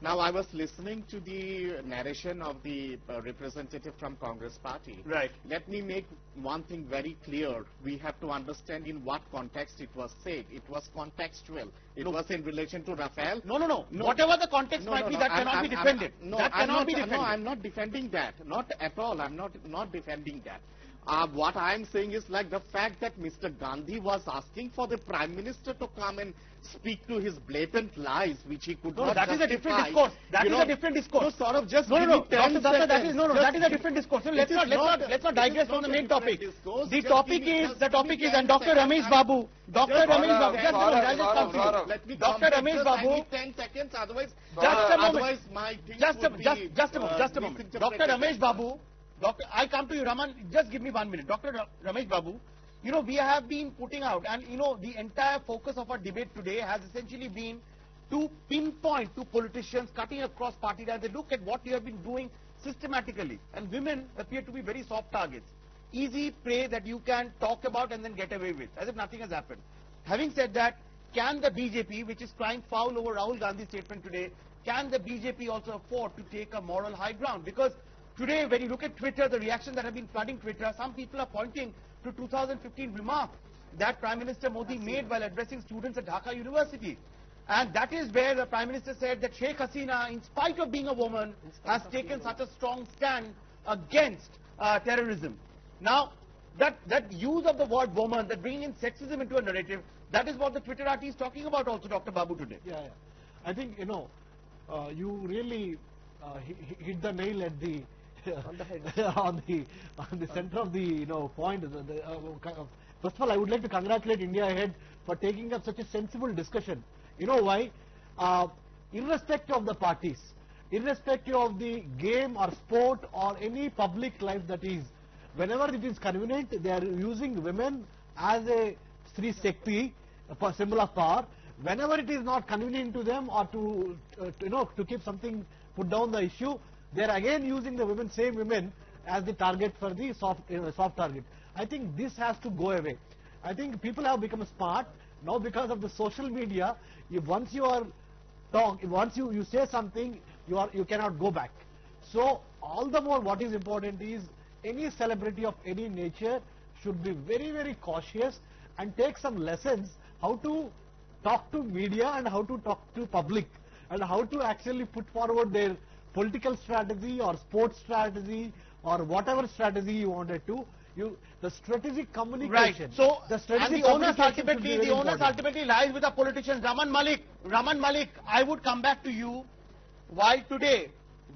Now, I was listening to the narration of the representative from Congress Party. Right. Let me make one thing very clear. We have to understand in what context it was said. It was contextual. It was in relation to Rafale. No. Whatever the context might be, that cannot be defended. That cannot be defended. No, I'm not defending that. Not at all. I'm not defending that. What I'm saying is like the fact that Mr. Gandhi was asking for the Prime Minister to come and speak to his blatant lies, which he could not that justify. is a different discourse. That is a different discourse. No, sort of just Dr. Datta, that is a different discourse. So let's not digress from the main topic. The topic is, and Dr. Ramesh Babu, Dr. Ramesh Babu, Dr. Ramesh Babu, I need 10 seconds, otherwise, my things just a moment. Dr. Ramesh Babu, I come to you, Raman, just give me 1 minute. Dr. Ramesh Babu, you know, we have been putting out, and you know, the entire focus of our debate today has essentially been to pinpoint to politicians cutting across party lines. They look at what you have been doing systematically, and women appear to be very soft targets. Easy prey that you can talk about and then get away with, as if nothing has happened. Having said that, can the BJP, which is crying foul over Rahul Gandhi's statement today, can the BJP also afford to take a moral high ground? Because today, when you look at Twitter, the reactions that have been flooding Twitter, some people are pointing to 2015 remark that Prime Minister Modi made while addressing students at Dhaka University. And that is where the Prime Minister said that Sheikh Hasina, in spite of being a woman, has taken such a strong stand against terrorism. Now, that use of the word woman, that bringing in sexism into a narrative, that is what the Twitterati is talking about also, Dr. Babu, today. Yeah. I think, you know, you really hit the nail at the on the head. on the center of the point. First of all, I would like to congratulate India Ahead for taking up such a sensible discussion. You know why? Irrespective of the parties, irrespective of the game or sport or any public life that is, whenever it is convenient, they are using women as a Sri Shakti, a symbol of power. Whenever it is not convenient to them or to keep something, put down the issue, they are again using the same women as the target for the soft target. I think this has to go away. I think people have become smart now because of the social media. Once you say something, you cannot go back. So all the more, what is important is any celebrity of any nature should be very, very cautious and take some lessons how to talk to media and how to talk to public and how to actually put forward their political strategy or sports strategy or whatever strategy you wanted to. The strategic communication. Right. So, the onus ultimately lies with the politicians. Raman Malik, I would come back to you. While today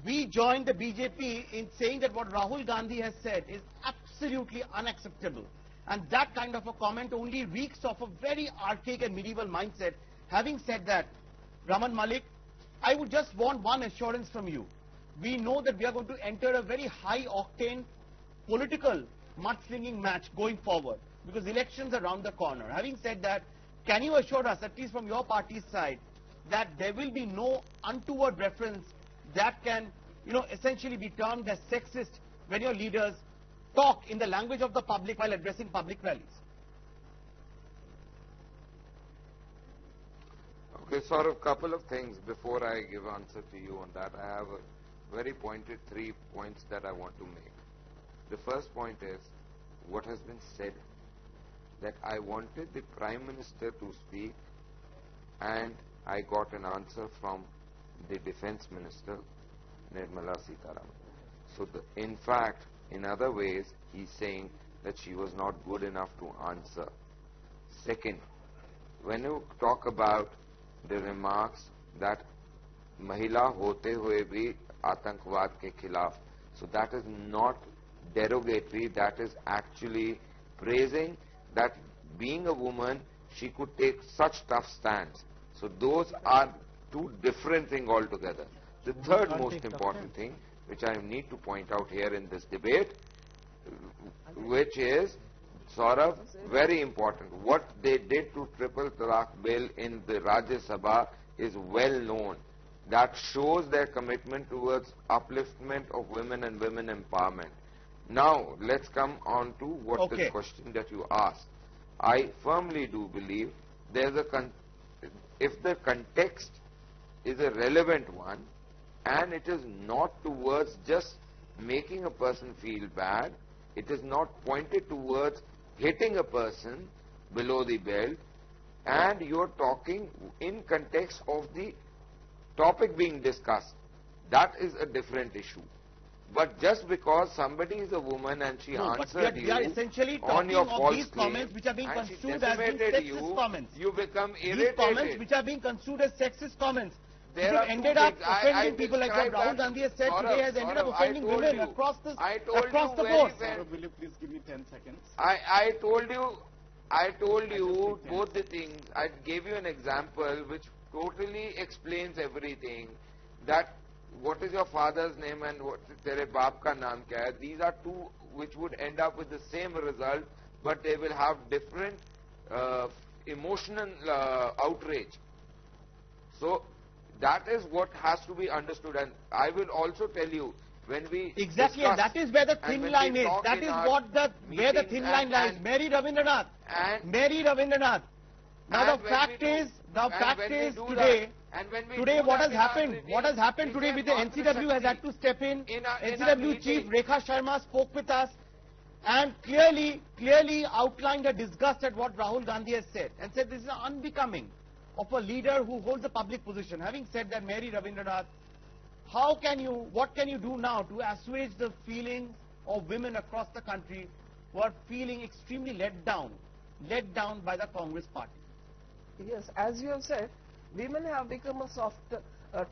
we join the BJP in saying that what Rahul Gandhi has said is absolutely unacceptable, and that kind of a comment only reeks of a very archaic and medieval mindset. Having said that, Raman Malik, I would just want one assurance from you. We know that we are going to enter a very high octane political mudslinging match going forward because elections are around the corner. Having said that, can you assure us, at least from your party's side, that there will be no untoward reference that can, essentially be termed as sexist when your leaders talk in the language of the public while addressing public rallies? Okay, sort of couple of things before I give answer to you on that. I have a very pointed 3 points that I want to make. The first point is what has been said, that I wanted the Prime Minister to speak and I got an answer from the Defence Minister, Nirmala Sitharaman. So in fact, in other ways, he's saying that she was not good enough to answer. Second, when you talk about the remarks that Mahila hote hue bhi Atankwad ke khilaf, so that is not derogatory, that is actually praising that being a woman, she could take such tough stands. So those are two different things altogether. The third most important thing, which I need to point out here in this debate, which is sort of very important. What they did to Triple Talaq Bill in the Rajya Sabha is well known. That shows their commitment towards upliftment of women and women empowerment. Now, let's come on to what the question that you asked. I firmly do believe there's if the context is a relevant one, and it is not towards just making a person feel bad. It is not pointed towards hitting a person below the belt, and you are talking in context of the topic being discussed. That is a different issue. But just because somebody is a woman and she answered you we are essentially on your talking of false these claim, comments which are being and she construed as being decimated sexist comments. you become These irritated. comments which are being construed as sexist comments. There It are ended two up things. offending people like what described Rahul that. Gandhi has said Saurabh, today has ended up Saurabh, offending I told women you. across the I told across you the very board. well. Saurabh, will you please give me 10 seconds? I told you both the things. I gave you an example which totally explains everything. That what is your father's name and what tere baap ka naam kya hai. These are two which would end up with the same result, but they will have different emotional outrage. So that is what has to be understood, and I will also tell you, when we Exactly, and that is where the thin line is. That is what where the thin line lies. Mary Rabindranath. Mary Rabindranath. Now the fact is today what has happened today with the NCW has had to step in. NCW chief Rekha Sharma spoke with us and clearly outlined her disgust at what Rahul Gandhi has said, and said this is unbecoming of a leader who holds a public position. Having said that, Mary Rabindranath, what can you do now to assuage the feelings of women across the country who are feeling extremely let down by the Congress party? Yes, as you have said, women have become a soft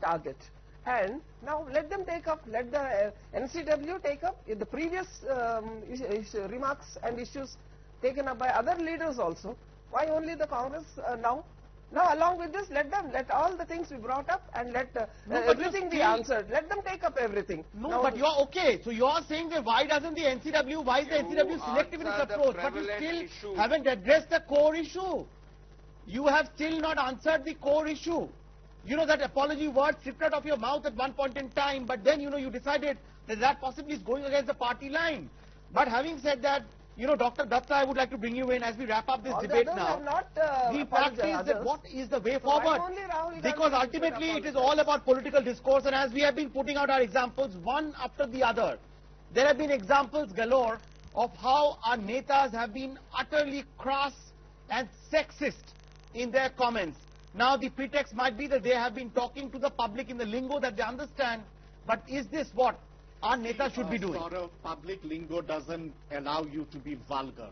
target. And now let them take up, let the NCW take up the previous remarks and issues taken up by other leaders also. Why only the Congress now? Now along with this, let all the things be brought up and let everything be answered. Let them take up everything. No, now, but you're okay. So you're saying that why is the NCW selective in its approach? But you still haven't addressed the core issue. You have still not answered the core issue. You know that apology word slipped out of your mouth at one point in time, but then you decided that possibly is going against the party line. But having said that, Dr. Datta, I would like to bring you in as we wrap up this debate now. The fact is that what is the way forward? Because ultimately it is all about political discourse, and as we have been putting out our examples one after the other, there have been examples galore of how our netas have been utterly crass and sexist in their comments. Now the pretext might be that they have been talking to the public in the lingo that they understand, but is this what our netas should be doing? Sort of public lingo doesn't allow you to be vulgar.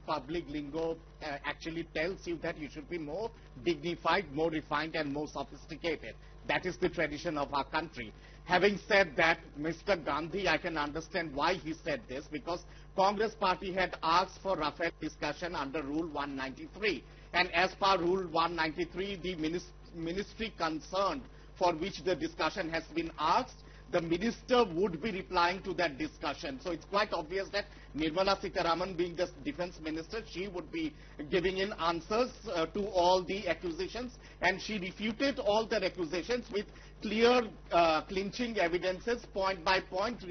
Public lingo actually tells you that you should be more dignified, more refined and more sophisticated. That is the tradition of our country. Having said that, Mr. Gandhi, I can understand why he said this, because Congress party had asked for Rafale discussion under Rule 193. And as per Rule 193, the ministry concerned for which the discussion has been asked, the minister would be replying to that discussion. So it's quite obvious that Nirmala Sitharaman, being the defense minister, she would be giving in answers to all the accusations, and she refuted all the accusations with clear clinching evidences, point by point.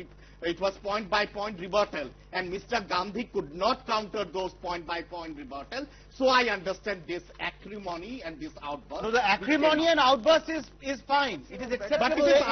It was point by point rebuttal, and Mr. Gandhi could not counter those point by point rebuttal. So I understand this acrimony and this outburst. No, the acrimony and outburst is fine. It is acceptable, but it is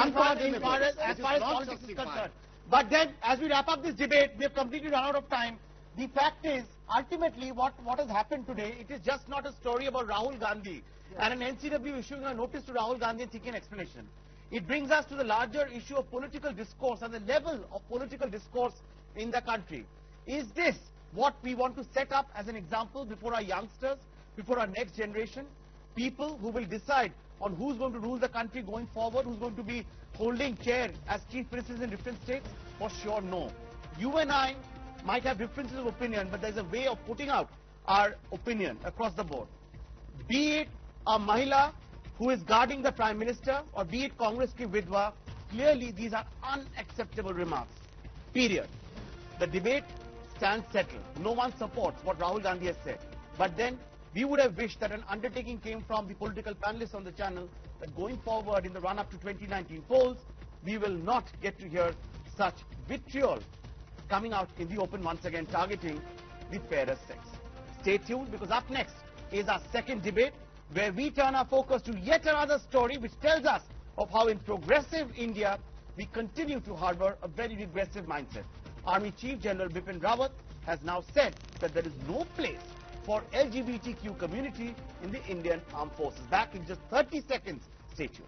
as far as politics is concerned. But then, as we wrap up this debate, we have completely run out of time. The fact is, ultimately, what has happened today, it is just not a story about Rahul Gandhi and an NCW issuing a notice to Rahul Gandhi and seeking an explanation. It brings us to the larger issue of political discourse and the level of political discourse in the country. Is this what we want to set up as an example before our youngsters, before our next generation? People who will decide on who's going to rule the country going forward, who's going to be holding chair as chief ministers in different states? For sure, no. You and I might have differences of opinion, but there's a way of putting out our opinion across the board. Be it a Mahila who is guarding the Prime Minister, or be it Congress ki Vidwa, clearly these are unacceptable remarks. Period. The debate stands settled. No one supports what Rahul Gandhi has said. But then we would have wished that an undertaking came from the political panelists on the channel that going forward in the run-up to 2019 polls, we will not get to hear such vitriol coming out in the open once again, targeting the fairer sex. Stay tuned, because up next is our second debate, where we turn our focus to yet another story which tells us of how in progressive India we continue to harbor a very regressive mindset. Army Chief General Bipin Rawat has now said that there is no place for LGBTQ community in the Indian Armed Forces. Back in just 30 seconds. Stay tuned.